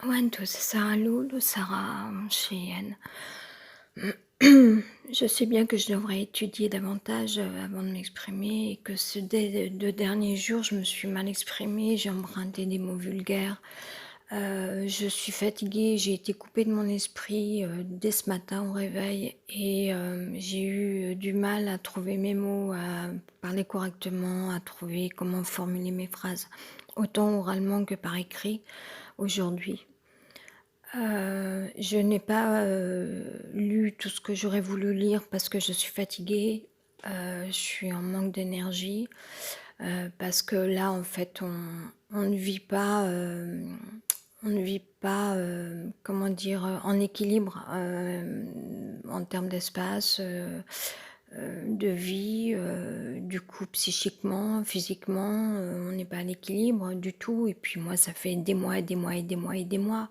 وأنتم تسألون سارة شيئًا. Je sais bien que je devrais étudier davantage, avant de m'exprimer et que ces 2 derniers jours, je me suis mal exprimée, j'ai emprunté des mots vulgaires. Je suis fatiguée, j'ai été coupée de mon esprit, dès ce matin au réveil et j'ai eu du mal à trouver mes mots, à parler correctement, à trouver comment formuler mes phrases, autant oralement que par écrit aujourd'hui. Je n'ai pas, lu tout ce que j'aurais voulu lire parce que je suis fatiguée, je suis en manque d'énergie, parce que là, en fait, on ne vit pas, on ne vit pas, comment dire? En équilibre, en termes d'espace, de vie, du coup psychiquement, physiquement, on n'est pas à l'équilibre du tout et puis moi ça fait des mois et des mois et des mois et des mois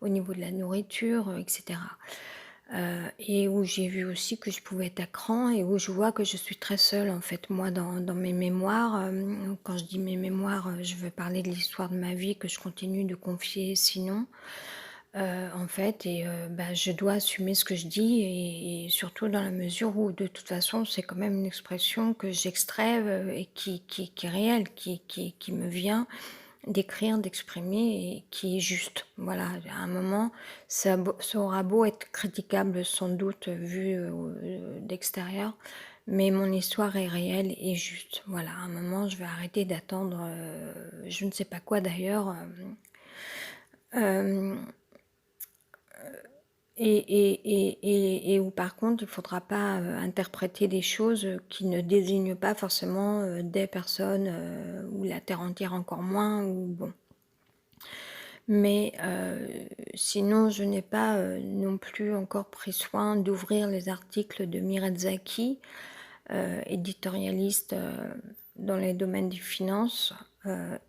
au niveau de la nourriture, et cetera. Et où j'ai vu aussi que je pouvais être à cran et où je vois que je suis très seule en fait. Moi dans mes mémoires, quand je dis mes mémoires, je veux parler de l'histoire de ma vie que je continue de confier sinon. En fait et bah, je dois assumer ce que je dis et surtout dans la mesure où de toute façon, c'est quand même une expression que j'extrais, et qui est réelle, qui me vient d'écrire, d'exprimer et qui est juste. Voilà, à un moment, ça aura beau être critiquable sans doute vu, d'extérieur, mais mon histoire est réelle et juste. Voilà, à un moment, je vais arrêter d'attendre, je ne sais pas quoi d'ailleurs, hem et où par contre, il ne faudra pas, interpréter des choses, qui ne désignent pas forcément, des personnes, ou la terre entière encore moins ou bon. Mais sinon je n'ai pas, non plus encore pris soin d'ouvrir les articles de Mireille Zaki, éditorialiste, dans les domaines des finances,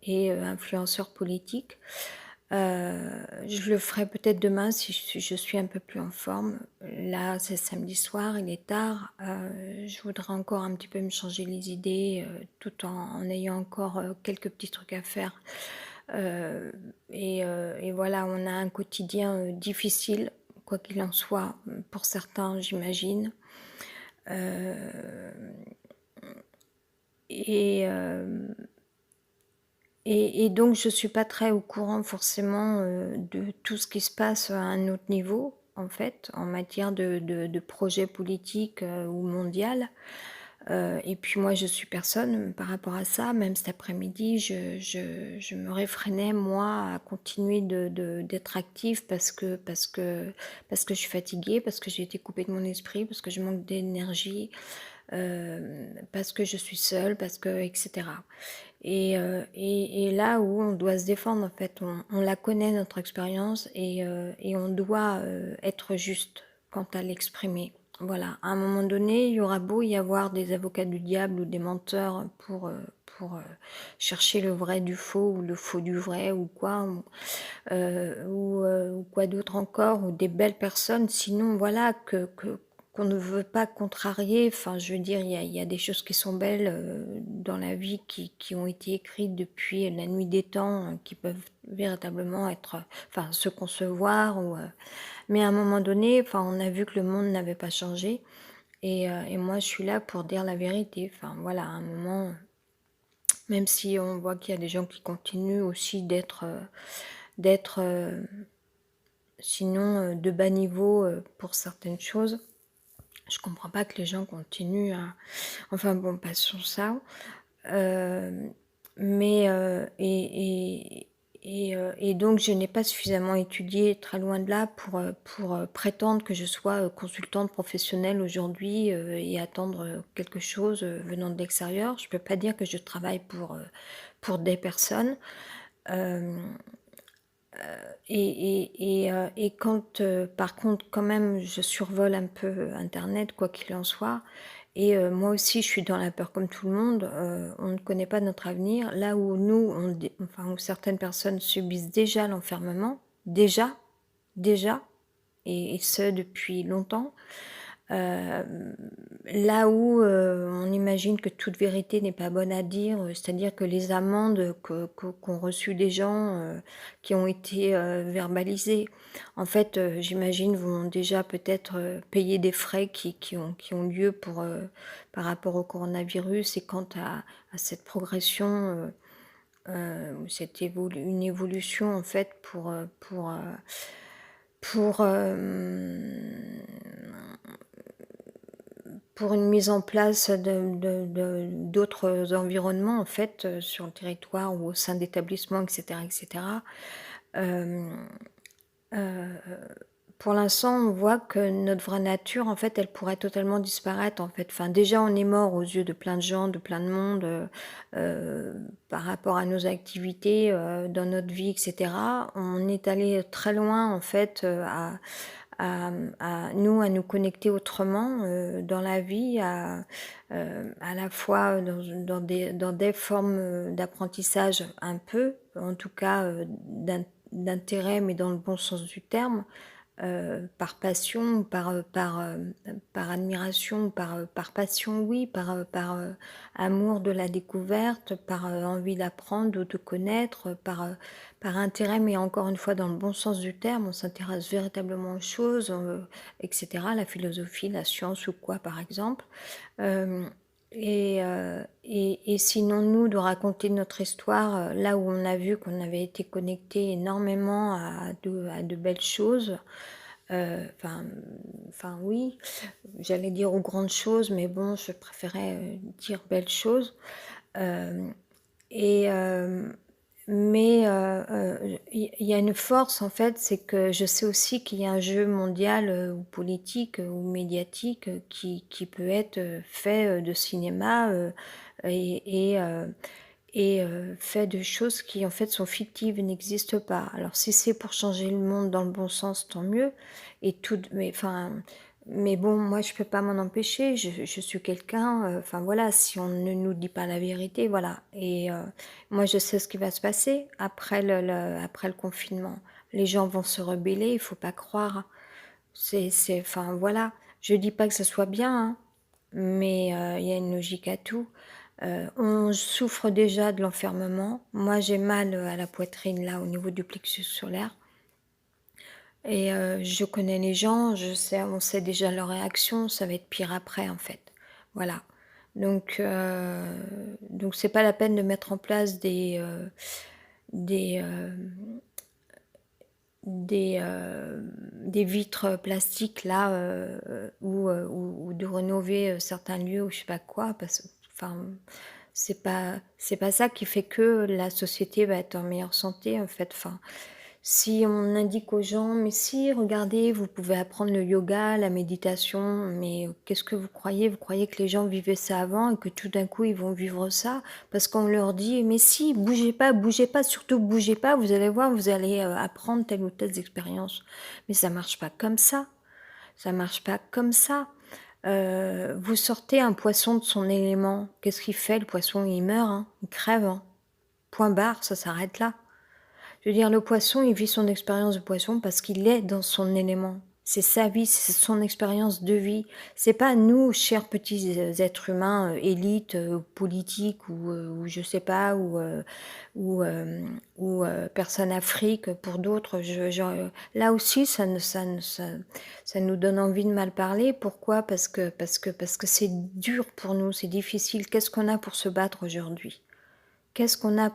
et influenceur politique. Je le ferai peut-être demain si je suis un peu plus en forme. Là, c'est samedi soir, il est tard, je voudrais encore un petit peu me changer les idées, tout en ayant encore, quelques petits trucs à faire. Et voilà, on a un quotidien, difficile, quoi qu'il en soit, pour certains, j'imagine. Hem et hem et donc je suis pas très au courant forcément, de tout ce qui se passe à un autre niveau, en fait, en matière de projet politique, ou mondial. Et puis moi je suis personne par rapport à ça. Même cet après-midi, je me réfrénais moi à continuer d'être active parce que je suis fatiguée, parce que j'ai été coupée de mon esprit, parce que je manque d'énergie, parce que je suis seule, parce que et cetera. Et là où on doit se défendre en fait, on la connaît notre expérience et on doit, être juste quant à l'exprimer. Voilà, à un moment donné, il y aura beau y avoir des avocats du diable ou des menteurs pour, chercher le vrai du faux ou le faux du vrai ou quoi, ou quoi d'autre encore, ou des belles personnes sinon voilà qu'on ne veut pas contrarier. Enfin, je veux dire, il y a des choses qui sont belles, dans la vie qui ont été écrites depuis la nuit des temps, qui peuvent véritablement être, enfin, se concevoir mais à un moment donné, enfin, on a vu que le monde n'avait pas changé et moi je suis là pour dire la vérité. Enfin voilà, à un moment, même si on voit qu'il y a des gens qui continuent aussi d'être, sinon, de bas niveau, pour certaines choses. Je comprends pas que les gens continuent à enfin bon, passons ça. Hem, mais et donc je n'ai pas suffisamment étudié, très loin de là, pour, prétendre que je sois, consultante professionnelle aujourd'hui, et attendre, quelque chose, venant de l'extérieur. Je peux pas dire que je travaille pour des personnes. Hem et quand, par contre, quand même, je survole un peu internet, quoi qu'il en soit et moi aussi, je suis dans la peur comme tout le monde, on ne connaît pas notre avenir. Là où nous, on dé enfin, où certaines personnes subissent déjà l'enfermement, déjà et ce depuis longtemps. Là où, on imagine que toute vérité n'est pas bonne à dire, c'est-à-dire que les amendes qu'ont reçues des gens, qui ont été, verbalisées, en fait, j'imagine vont déjà peut-être, payer des frais qui ont lieu par rapport au coronavirus et quant à cette progression, une évolution en fait pour, pour une mise en place d'autres environnements en fait, sur le territoire ou au sein d'établissements et cetera et cetera. Hem, heu, pour l'instant, on voit que notre vraie nature, en fait, elle pourrait totalement disparaître, en fait. Enfin, déjà, on est mort aux yeux de plein de gens, de plein de monde, par rapport à nos activités, dans notre vie et cetera. On est allé très loin, en fait, à nous connecter autrement, dans la vie, à la fois dans des formes, d'apprentissage un peu, en tout cas, d'intérêt, mais dans le bon sens du terme, par passion, par admiration, par passion, oui, par amour de la découverte, par, envie d'apprendre ou de connaître, par intérêt, mais encore une fois dans le bon sens du terme, on s'intéresse véritablement aux choses, et cetera, la philosophie, la science ou quoi, par exemple. Hem et sinon nous, de raconter notre histoire, là où on a vu qu'on avait été connectés énormément à de belles choses, enfin oui, j'allais dire aux grandes choses, mais bon, je préférais, dire belles choses, hem et mais il y a une force en fait, c'est que je sais aussi qu'il y a un jeu mondial, ou politique, ou médiatique, qui peut être, fait, de cinéma, et fait de choses qui en fait sont fictives, n'existent pas. Alors si c'est pour changer le monde dans le bon sens, tant mieux et tout mais bon, moi je peux pas m'en empêcher, je suis quelqu'un, enfin voilà, si on ne nous dit pas la vérité, voilà et moi je sais ce qui va se passer après le confinement. Les gens vont se rebeller, il faut pas croire. Enfin voilà, je dis pas que ce soit bien, hein, mais il y a une logique à tout. On souffre déjà de l'enfermement. Moi, j'ai mal, à la poitrine, là, au niveau du plexus solaire et je connais les gens, on sait déjà leur réaction, ça va être pire après, en fait. Voilà. Donc c'est pas la peine de mettre en place des, des vitres plastiques là, ou de rénover, certains lieux ou je sais pas quoi parce enfin, c'est pas ça qui fait que la société va être en meilleure santé en fait, enfin, si on indique aux gens: «Mais si, regardez, vous pouvez apprendre le yoga, la méditation», mais qu'est-ce que vous croyez? Vous croyez que les gens vivaient ça avant et que tout d'un coup ils vont vivre ça? Parce qu'on leur dit: «Mais si, bougez pas, surtout bougez pas, vous allez voir, vous allez, apprendre telle ou telle expérience». Mais ça marche pas comme ça marche pas comme ça. Vous sortez un poisson de son élément, qu'est-ce qu'il fait le poisson? Il meurt, hein, il crève, hein. Point barre, ça s'arrête là. Je veux dire, le poisson, il vit son expérience de poisson parce qu'il est dans son élément. C'est sa vie, c'est son expérience de vie. C'est pas nous, chers petits êtres humains, élites, politiques ou je sais pas, ou personnes Afrique pour d'autres. Là aussi, ça nous donne envie de mal parler. Pourquoi? Parce que c'est dur pour nous, c'est difficile. Qu'est-ce qu'on a pour se battre aujourd'hui? Qu'est-ce qu'on a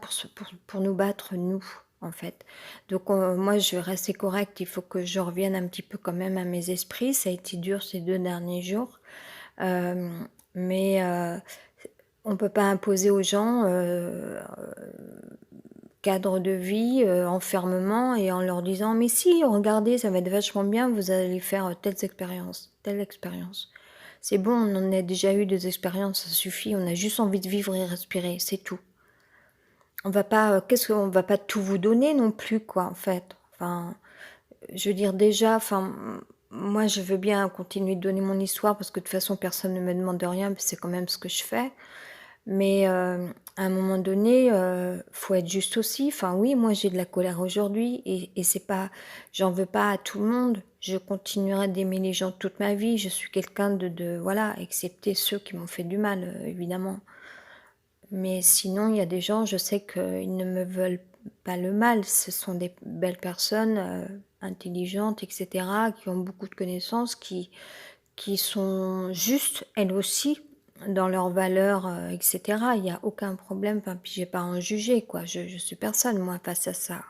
pour nous battre nous, en fait? Donc moi je vais rester correcte, il faut que je revienne un petit peu quand même à mes esprits. Ça a été dur ces 2 derniers jours, mais on peut pas imposer aux gens, cadre de vie, enfermement et en leur disant: «Mais si, regardez, ça va être vachement bien, vous allez faire, telles expériences, telle expérience». C'est bon, on en a déjà eu des expériences, ça suffit, on a juste envie de vivre et respirer, c'est tout. On va pas, qu'est-ce qu'on va pas tout vous donner non plus quoi, en fait. Enfin, je veux dire déjà, enfin, moi je veux bien continuer de donner mon histoire parce que de toute façon personne ne me demande rien, puis c'est quand même ce que je fais. Mais, à un moment donné, faut être juste aussi. Enfin oui, moi j'ai de la colère aujourd'hui et c'est pas j'en veux pas à tout le monde. Je continuerai d'aimer les gens toute ma vie. Je suis quelqu'un de voilà, excepté ceux qui m'ont fait du mal, évidemment. Mais sinon, il y a des gens, je sais qu'ils ne me veulent pas le mal. Ce sont des belles personnes, intelligentes et cetera, qui ont beaucoup de connaissances, qui sont justes, elles aussi, dans leurs valeurs, et cetera. Il y a aucun problème, enfin, puis j'ai pas à en juger, quoi. Je suis personne, moi, face à ça.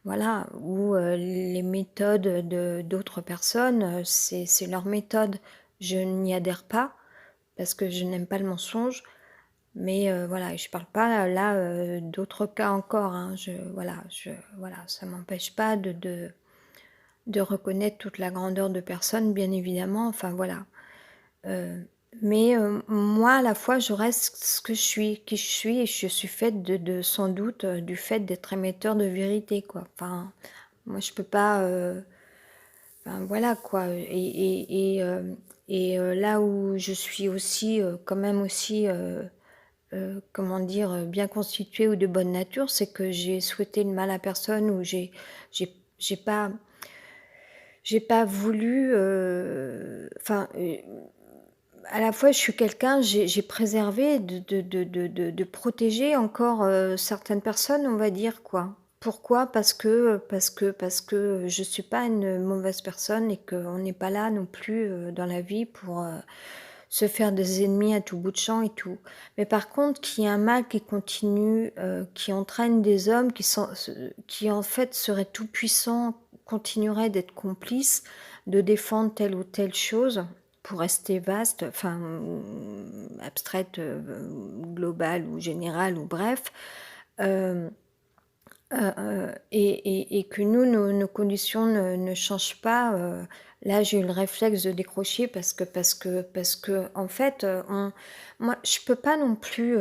Voilà, ou les méthodes de d'autres personnes, c'est leur méthode. Je n'y adhère pas, parce que je n'aime pas le mensonge, mais voilà, je parle pas là, d'autres cas encore, hein. Voilà, ça m'empêche pas de reconnaître toute la grandeur de personnes, bien évidemment, enfin voilà. Heu, mais moi, à la fois, je reste ce que je suis, qui je suis et je suis faite de sans doute, du fait d'être émetteur de vérité, quoi. Enfin, moi, je peux pas, enfin, voilà, quoi, là où je suis aussi, quand même aussi, comment dire? Bien constituée ou de bonne nature, c'est que j'ai souhaité le mal à personne ou j'ai pas voulu, enfin, à la fois, je suis quelqu'un, j'ai préservé de protéger encore, certaines personnes, on va dire, quoi. Pourquoi? Parce que je suis pas une mauvaise personne et qu'on n'est pas là non plus, dans la vie pour, se faire des ennemis à tout bout de champ et tout. Mais par contre, qu'il y ait un mal qui continue, qui entraîne des hommes qui en fait seraient tout puissants, continueraient d'être complices, de défendre telle ou telle chose pour rester vaste, enfin, abstraite, globale ou générale ou bref, hem, et que nous, nos conditions ne changent pas, là, j'ai eu le réflexe de décrocher parce que en fait, moi, je peux pas non plus,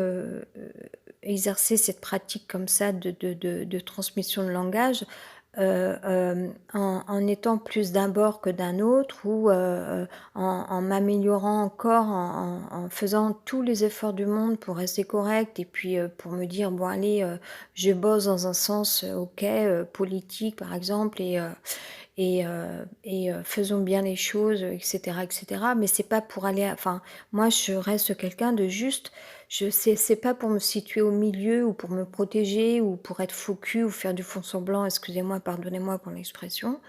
exercer cette pratique comme ça de transmission de langage, en étant plus d'un bord que d'un autre ou, en m'améliorant encore, en faisant tous les efforts du monde pour rester correcte et puis, pour me dire: «Bon allez, je bosse dans un sens, OK, politique par exemple faisons bien les choses, et cetera et cetera». Mais c'est pas pour aller enfin, moi je reste quelqu'un de juste. Je sais c'est pas pour me situer au milieu ou pour me protéger ou pour être faux cul ou faire du fond semblant, excusez-moi, pardonnez-moi pour l'expression.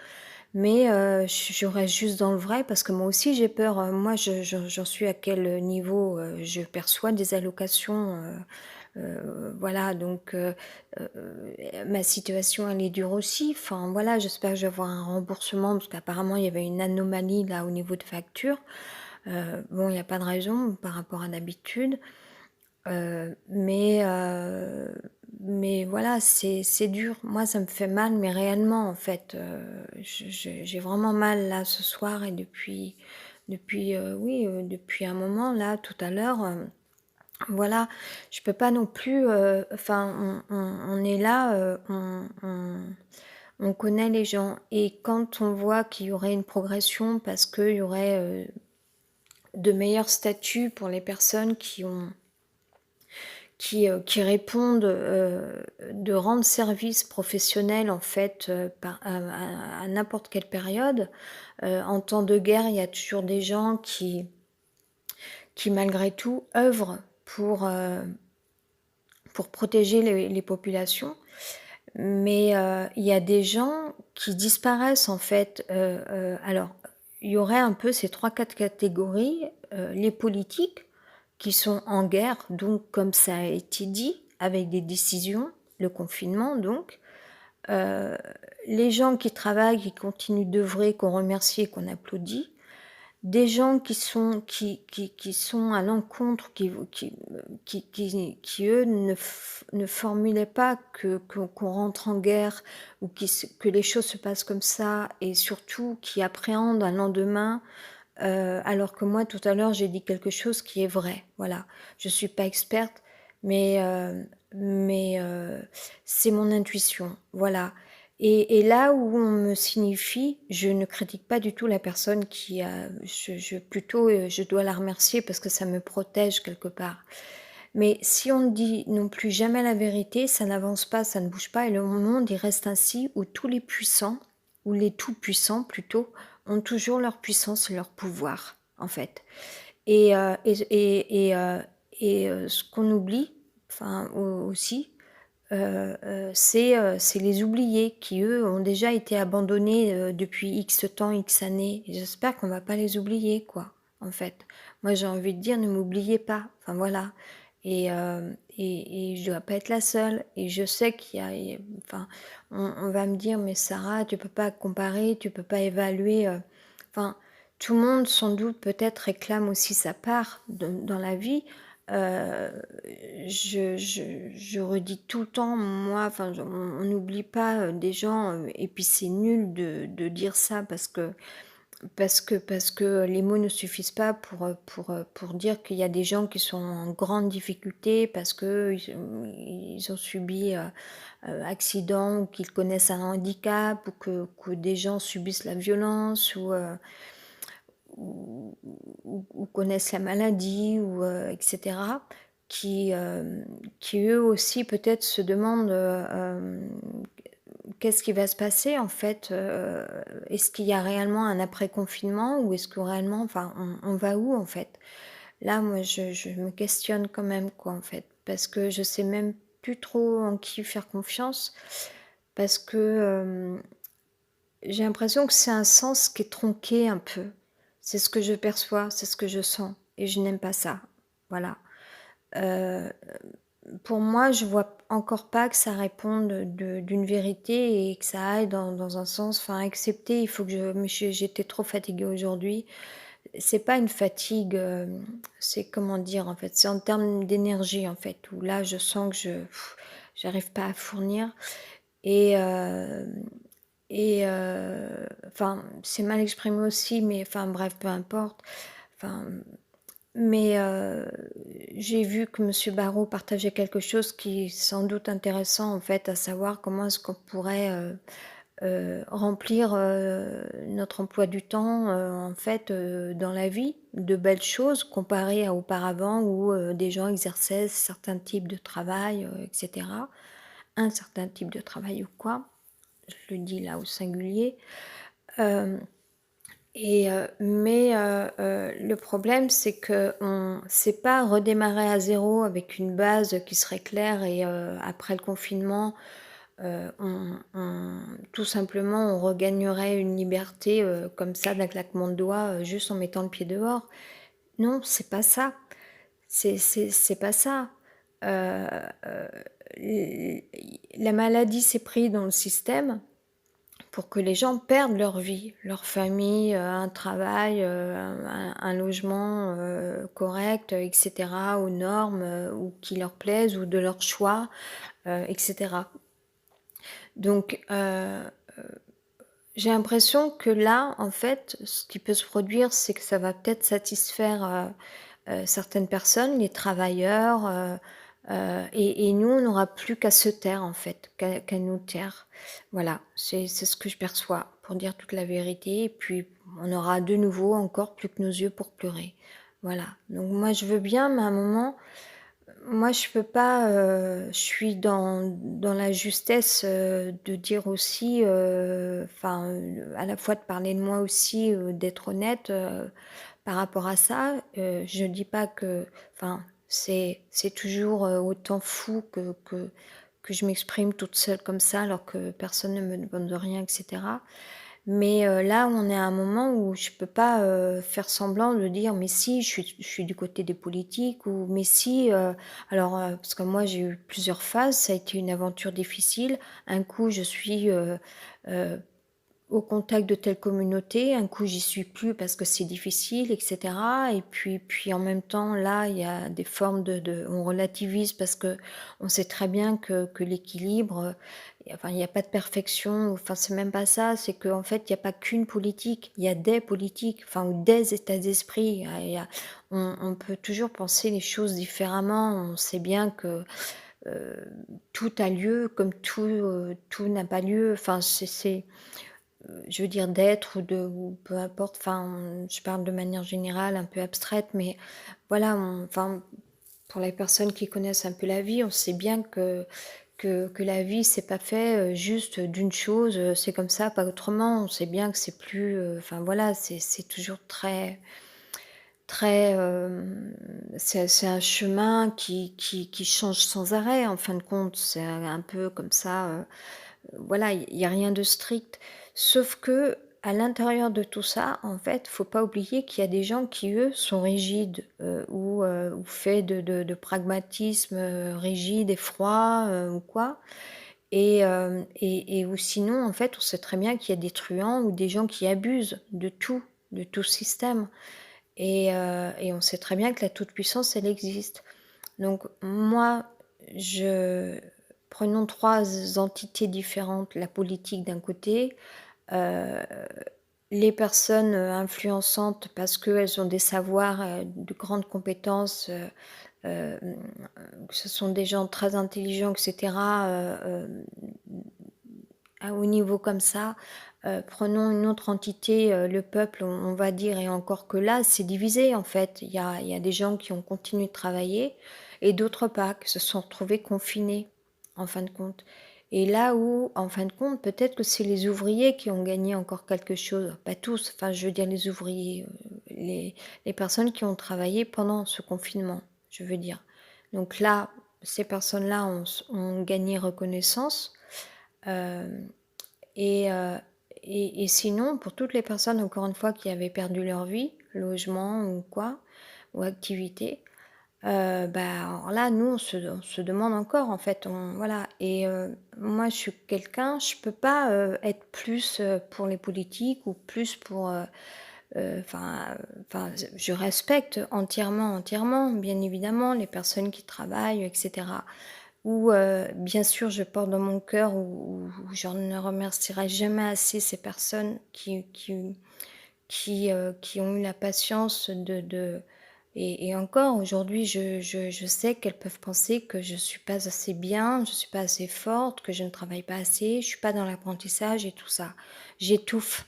Mais je reste juste dans le vrai parce que moi aussi j'ai peur, moi j'en suis à quel niveau, je perçois des allocations, voilà donc ma situation elle est dure aussi. Enfin voilà, j'espère que je vais avoir un remboursement parce qu'apparemment il y avait une anomalie là au niveau de facture. Bon, il y a pas de raison par rapport à d'habitude, heu, mais heu, mais voilà, c'est dur. Moi ça me fait mal, mais réellement en fait, j'ai vraiment mal là ce soir et oui, depuis un moment là, tout à l'heure, voilà, je peux pas non plus, enfin, on est là, on connaît les gens et quand on voit qu'il y aurait une progression parce qu'il y aurait, de meilleurs statuts pour les personnes qui répondent, de rendre service professionnel en fait, par à n'importe quelle période. En temps de guerre, il y a toujours des gens qui malgré tout œuvrent pour protéger les populations. Mais, il y a des gens qui disparaissent en fait, alors, il y aurait un peu ces trois quatre catégories, les politiques qui sont en guerre, donc comme ça a été dit, avec des décisions, le confinement donc. Heu, les gens qui travaillent, qui continuent d'œuvrer, qu'on remercie et qu'on applaudit. Des gens qui sont à l'encontre, qui eux ne formulaient pas qu'on rentre en guerre ou que les choses se passent comme ça et surtout qui appréhendent un lendemain, alors que moi tout à l'heure j'ai dit quelque chose qui est vrai, voilà. Je suis pas experte, mais c'est mon intuition, voilà. Et là où on me signifie, je ne critique pas du tout la personne qui a je plutôt, je dois la remercier parce que ça me protège quelque part. Mais si on ne dit non plus jamais la vérité, ça n'avance pas, ça ne bouge pas et le monde, il reste ainsi où tous les puissants, ou les tout-puissants plutôt, ont toujours leur puissance et leur pouvoir, en fait. Et ce qu'on oublie, enfin, aussi, c'est les oubliés qui, eux, ont déjà été abandonnés, depuis X temps, X années et j'espère qu'on va pas les oublier, quoi, en fait. Moi, j'ai envie de dire: «Ne m'oubliez pas», enfin, voilà et je dois pas être la seule et je sais qu'il y a enfin, on va me dire: «Mais Sarah, tu peux pas comparer, tu peux pas évaluer», enfin, tout le monde, sans doute, peut-être, réclame aussi sa part dans la vie, heu je redis tout le temps, moi, enfin, on n'oublie pas, des gens, et puis c'est nul de dire ça parce que les mots ne suffisent pas pour dire qu'il y a des gens qui sont en grande difficulté parce qu'ils ont subi, accident ou qu'ils connaissent un handicap ou que des gens subissent la violence ou connaissent la maladie et cetera, qui eux aussi peut-être se demandent, qu'est-ce qui va se passer en fait? Est-ce qu'il y a réellement un après confinement ou est-ce que réellement enfin on va où en fait? Là moi je me questionne quand même quoi en fait, parce que je sais même plus trop en qui faire confiance parce que, j'ai l'impression que c'est un sens qui est tronqué un peu. C'est ce que je perçois, c'est ce que je sens et je n'aime pas ça. Voilà. Heu, pour moi, je vois encore pas que ça réponde d'une vérité et que ça aille dans un sens enfin accepter, il faut que je mais j'étais trop fatiguée aujourd'hui. C'est pas une fatigue, c'est comment dire en fait? C'est en termes d'énergie en fait, où là je sens que j'arrive pas à fournir et hem enfin, c'est mal exprimé aussi, mais enfin bref, peu importe. Enfin, mais j'ai vu que monsieur Barrault partageait quelque chose qui est sans doute intéressant, en fait, à savoir comment est-ce qu'on pourrait, remplir, notre emploi du temps, en fait, dans la vie, de belles choses comparées à auparavant où, des gens exerçaient certains types de travail, et cetera. Un certain type de travail ou quoi. Je le dis là au singulier. Hem le problème, c'est qu'on c'est pas redémarrer à zéro avec une base qui serait claire et après le confinement, on tout simplement, on regagnerait une liberté, comme ça d'un claquement de doigts, juste en mettant le pied dehors. Non, c'est pas ça. C'est pas ça. Heu heu, l la maladie s'est pris dans le système pour que les gens perdent leur vie, leur famille, un travail, un logement, correct, et cetera, aux normes, ou qui leur plaisent ou de leur choix, et cetera. Donc j'ai l'impression que là, en fait, ce qui peut se produire, c'est que ça va peut-être satisfaire, certaines personnes, les travailleurs, et nous, on n'aura plus qu'à se taire, en fait, qu'à nous taire. Voilà, c'est ce que je perçois, pour dire toute la vérité et puis on aura de nouveau encore plus que nos yeux pour pleurer. Voilà, donc moi, je veux bien, mais à un moment, moi, je peux pas, je suis dans la justesse, de dire aussi, enfin, à la fois de parler de moi aussi, d'être honnête, par rapport à ça. Je dis pas que enfin, c'est toujours, autant fou que je m'exprime toute seule comme ça alors que personne ne me demande rien et cetera. Mais là, on est à un moment où je peux pas, faire semblant de dire: «Mais si, je suis du côté des politiques» ou «Mais si», alors, parce que moi j'ai eu plusieurs phases, ça a été une aventure difficile. Un coup, je suis, heu, au contact de telle communauté, un coup j'y suis plus parce que c'est difficile et cetera et puis en même temps là, il y a des formes de on relativise parce que on sait très bien que l'équilibre, enfin il y a pas de perfection, enfin c'est même pas ça, c'est qu'en fait il y a pas qu'une politique, il y a des politiques, enfin ou des états d'esprit. Il y a on peut toujours penser les choses différemment. On sait bien que, tout a lieu comme tout n'a pas lieu. Enfin je veux dire d'être ou peu importe, enfin, je parle de manière générale, un peu abstraite, mais voilà, enfin, Pour les personnes qui connaissent un peu la vie, on sait bien que la vie, c'est pas fait juste d'une chose, c'est comme ça, pas autrement. On sait bien que c'est plus, enfin voilà, c'est toujours très, c'est un chemin qui change sans arrêt en fin de compte. C'est un peu comme ça, voilà, il y a rien de strict. Sauf que à l'intérieur de tout ça, en fait, faut pas oublier qu'il y a des gens qui, eux, sont rigides, ou faits de pragmatisme, rigide et froid, ou quoi. Et ou sinon, en fait, on sait très bien qu'il y a des truands ou des gens qui abusent de tout système. Et on sait très bien que la toute-puissance, elle existe. Donc moi, je prenons 3 entités différentes, la politique d'un côté, heu, les personnes, influençantes parce qu'elles ont des savoirs, de grandes compétences, hem, que ce sont des gens très intelligents et cetera, à haut niveau comme ça. Prenons une autre entité, le peuple, on va dire, et encore que là, c'est divisé en fait. Il y a des gens qui ont continué de travailler et d'autres pas, qui se sont retrouvés confinés, en fin de compte. Et là où, en fin de compte, peut-être que c'est les ouvriers qui ont gagné encore quelque chose, pas tous, enfin je veux dire les ouvriers, les personnes qui ont travaillé pendant ce confinement, je veux dire. Donc là, ces personnes-là ont gagné reconnaissance. Hem et heu et sinon, pour toutes les personnes, encore une fois, qui avaient perdu leur vie, logement ou quoi, ou activité, bah, alors là, nous, on se demande encore, en fait, on voilà. Moi, je suis quelqu'un, je peux pas, être plus, pour les politiques ou plus pour, enfin, je respecte entièrement, entièrement, bien évidemment, les personnes qui travaillent et cetera. Ou, bien sûr, je porte dans mon cœur où je ne remercierai jamais assez ces personnes qui ont eu la patience de et encore aujourd'hui, je sais qu'elles peuvent penser que je suis pas assez bien, je suis pas assez forte, que je ne travaille pas assez, je suis pas dans l'apprentissage et tout ça. J'étouffe.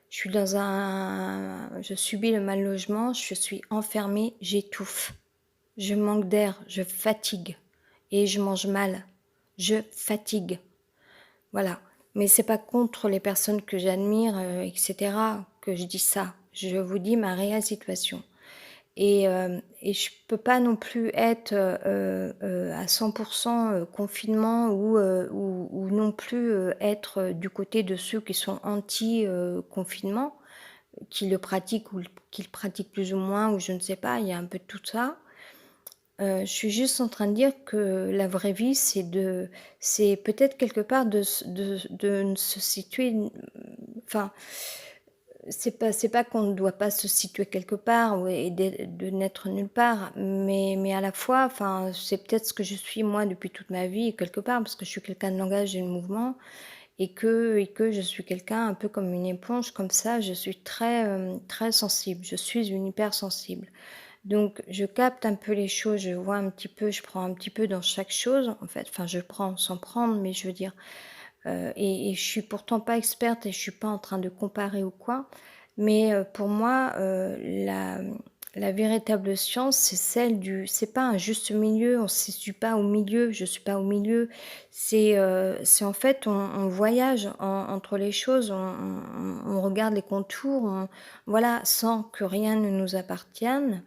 Je subis le mal logement, je suis enfermée, j'étouffe. Je manque d'air, je fatigue et je mange mal. Je fatigue. Voilà. Mais c'est pas contre les personnes que j'admire, et cetera, que je dis ça. Je vous dis ma réelle situation. Et je peux pas non plus être, à 100 confinement ou non plus, être, du côté de ceux qui sont anti, confinement, qui le pratiquent ou qui le pratiquent plus ou moins ou je ne sais pas, il y a un peu de tout ça. Je suis juste en train de dire que la vraie vie, c'est peut-être quelque part de se situer, enfin, c'est pas qu'on ne doit pas se situer quelque part ou et de n'être nulle part, mais à la fois, enfin, c'est peut-être ce que je suis moi depuis toute ma vie quelque part, parce que je suis quelqu'un de langage et de mouvement et que je suis quelqu'un un peu comme une éponge comme ça, je suis très, très sensible. Je suis une hypersensible. Donc je capte un peu les choses, je vois un petit peu, je prends un petit peu dans chaque chose, en fait. Enfin, je prends sans prendre, mais je veux dire, et je suis pourtant pas experte et je suis pas en train de comparer ou quoi. Mais, pour moi, la véritable science, c'est celle du c'est pas un juste milieu, on se situe pas au milieu, je suis pas au milieu. C'est en fait, on voyage entre les choses, on regarde les contours, voilà, sans que rien ne nous appartienne.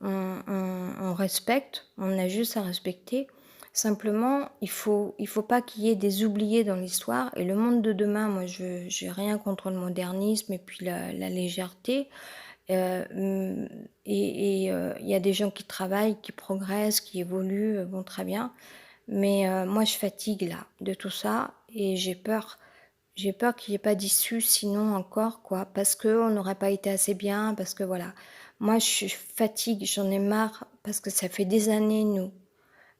On respecte, on a juste à respecter. Simplement, il faut pas qu'il y ait des oubliés dans l'histoire et le monde de demain, moi je j'ai rien contre le modernisme et puis la légèreté, mmh il y a des gens qui travaillent, qui progressent, qui évoluent, bon très bien. Mais, moi je fatigue là, de tout ça et j'ai peur. J'ai peur qu'il y ait pas d'issue sinon encore quoi, parce qu'on n'aurait pas été assez bien, parce que voilà. Moi je fatigue, j'en ai marre parce que ça fait des années nous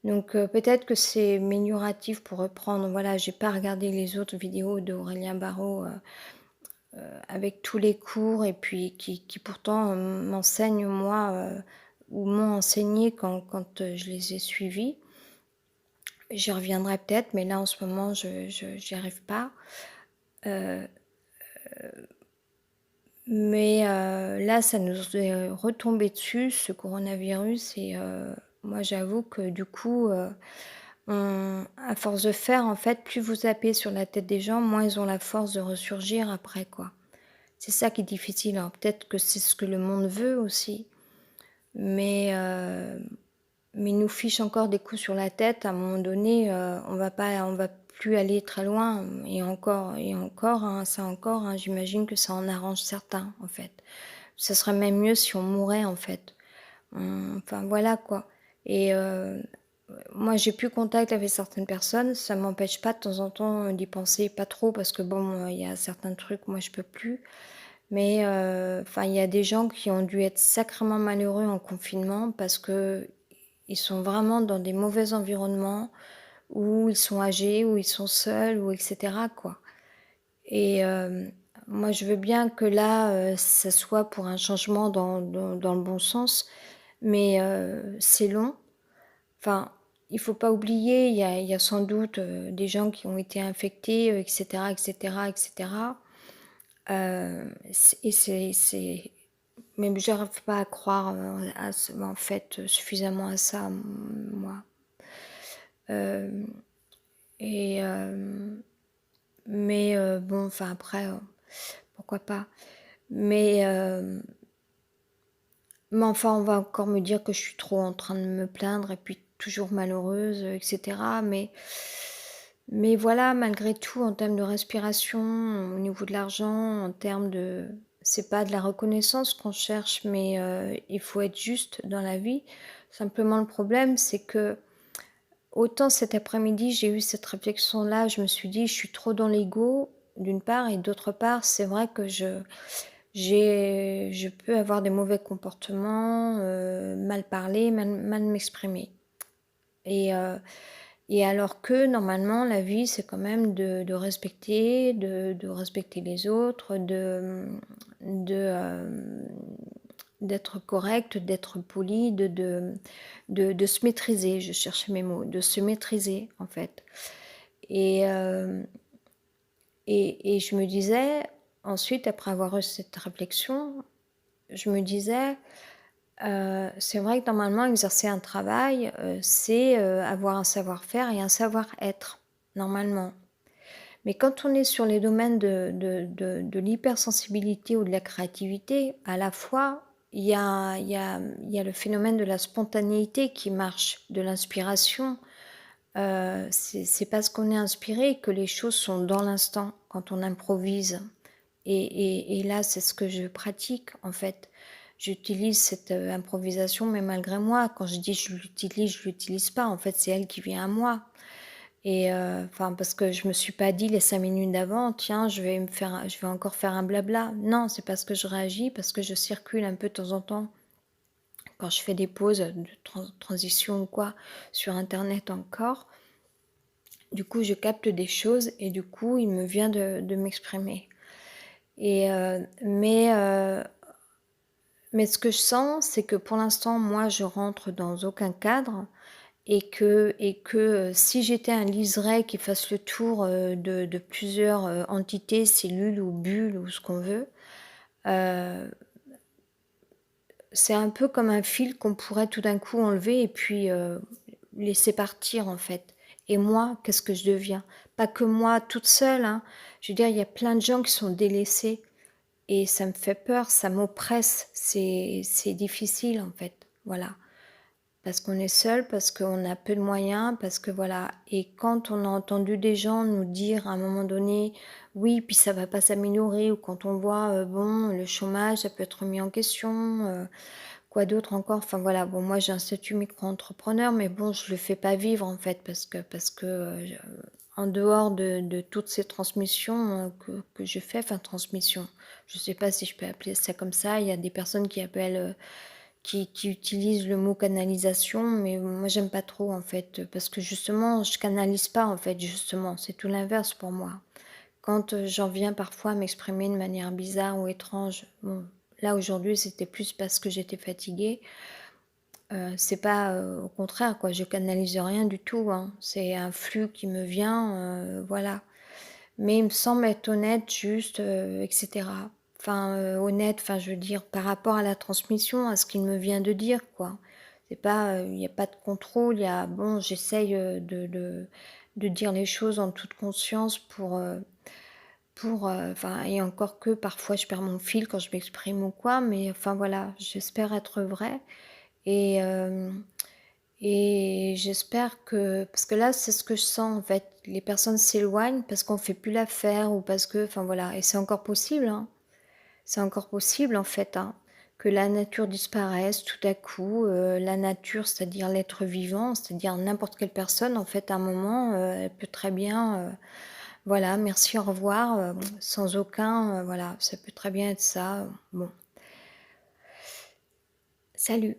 donc peut-être que c'est mélioratif pour reprendre voilà, j'ai pas regardé les autres vidéos d'Aurélien Barraud, avec tous les cours et puis qui pourtant, m'enseignent moi, ou m'ont enseigné quand je les ai suivis. J'y reviendrai peut-être, mais là en ce moment je j'y arrive pas. Heu, mais là ça nous est retombé dessus ce coronavirus moi j'avoue que du coup, à force de faire, en fait, plus vous tapez sur la tête des gens, moins ils ont la force de ressurgir après, quoi. C'est ça qui est difficile. Alors peut-être que c'est ce que le monde veut aussi, mais ils nous fichent encore des coups sur la tête. À un moment donné, on va plus aller très loin et encore, hein, ça encore, hein, j'imagine que ça en arrange certains, en fait. Ça serait même mieux si on mourait, en fait. Enfin voilà, quoi. Et moi, j'ai plus contact avec certaines personnes, ça m'empêche pas de temps en temps d'y penser, pas trop parce que bon, il y a certains trucs, moi je peux plus. Mais enfin, il y a des gens qui ont dû être sacrément malheureux en confinement parce que ils sont vraiment dans des mauvais environnements où ils sont âgés, où ils sont seuls, ou et cetera, quoi. Et moi, je veux bien que là, ça soit pour un changement dans le bon sens, mais c'est long. Enfin, il faut pas oublier, il y a sans doute, des gens qui ont été infectés, et cetera et cetera et cetera. C'est même j'arrive pas à croire, à ce en fait, suffisamment à ça, moi. Hem et mais bon, enfin après, pourquoi pas? Mais mais enfin, on va encore me dire que je suis trop en train de me plaindre et puis toujours malheureuse, et cetera. Mais voilà, malgré tout, en termes de respiration, au niveau de l'argent, en termes de c'est pas de la reconnaissance qu'on cherche, mais il faut être juste dans la vie. Simplement, le problème, c'est que autant cet après-midi, j'ai eu cette réflexion-là, je me suis dit: «Je suis trop dans l'ego», d'une part et d'autre part, c'est vrai que je peux avoir des mauvais comportements, mal parler, mal m'exprimer et heu et alors que normalement la vie c'est quand même de respecter, de respecter les autres, d'être correct, d'être poli, de se maîtriser, je cherchais mes mots, de se maîtriser en fait et hem et je me disais ensuite après avoir eu cette réflexion, je me disais: c'est vrai que normalement exercer un travail, c'est, avoir un savoir-faire et un savoir-être, normalement. Mais quand on est sur les domaines de l'hypersensibilité ou de la créativité, à la fois, il y a le phénomène de la spontanéité qui marche, de l'inspiration. C'est parce qu'on est inspiré que les choses sont dans l'instant, quand on improvise. Et là, c'est ce que je pratique, en fait. J'utilise cette, improvisation, mais malgré moi. Quand je dis: je l'utilise pas, en fait, c'est elle qui vient à moi et enfin, parce que je me suis pas dit les 5 minutes d'avant: «Tiens, je vais encore faire un blabla». Non, c'est parce que je réagis, parce que je circule un peu de temps en temps quand je fais des pauses de transition ou quoi, sur internet encore. Du coup, je capte des choses et du coup, il me vient de m'exprimer et mais ce que je sens, c'est que pour l'instant, moi, je rentre dans aucun cadre et que, si j'étais un liseré qui fasse le tour, de plusieurs, entités, cellules ou bulles ou ce qu'on veut, heu, c'est un peu comme un fil qu'on pourrait tout d'un coup enlever et puis, laisser partir, en fait. Et moi, qu'est-ce que je deviens? Pas que moi toute seule, hein. Je veux dire, il y a plein de gens qui sont délaissés et ça me fait peur, ça m'oppresse, c'est difficile, en fait. Voilà. Parce qu'on est seul, parce qu'on a peu de moyens, parce que voilà et quand on a entendu des gens nous dire à un moment donné: «Oui, puis ça va pas s'améliorer» ou quand on voit, bon, le chômage, ça peut être remis en question, quoi d'autre encore? Enfin voilà, bon moi j'ai un statut micro-entrepreneur mais bon je le fais pas vivre en fait parce que, je en dehors de toutes ces transmissions, que je fais, enfin transmission, je sais pas si je peux appeler ça comme ça, il y a des personnes qui appellent, qui utilisent le mot canalisation, mais moi j'aime pas trop en fait, parce que justement je canalise pas en fait, justement, c'est tout l'inverse pour moi. Quand, j'en viens parfois à m'exprimer de manière bizarre ou étrange, bon, là aujourd'hui c'était plus parce que j'étais fatiguée, c'est pas, au contraire quoi, je canalise rien du tout, hein. C'est un flux qui me vient, voilà. Mais il me semble être honnête, juste, et cetera. Enfin, honnête, enfin, je veux dire, par rapport à la transmission, à ce qu'il me vient de dire, quoi. C'est pas, il y a pas de contrôle, il y a bon, j'essaye, de dire les choses en toute conscience enfin et encore que parfois je perds mon fil quand je m'exprime ou quoi, mais enfin voilà, j'espère être vraie et j'espère que parce que là, c'est ce que je sens en fait, les personnes s'éloignent parce qu'on fait plus l'affaire ou parce que enfin voilà et c'est encore possible, hein. C'est encore possible en fait, hein, que la nature disparaisse tout à coup, la nature, c'est-à-dire l'être vivant, c'est-à-dire n'importe quelle personne en fait à un moment, elle peut très bien, voilà merci, au revoir, sans aucun, voilà, ça peut très bien être ça, bon. Salut.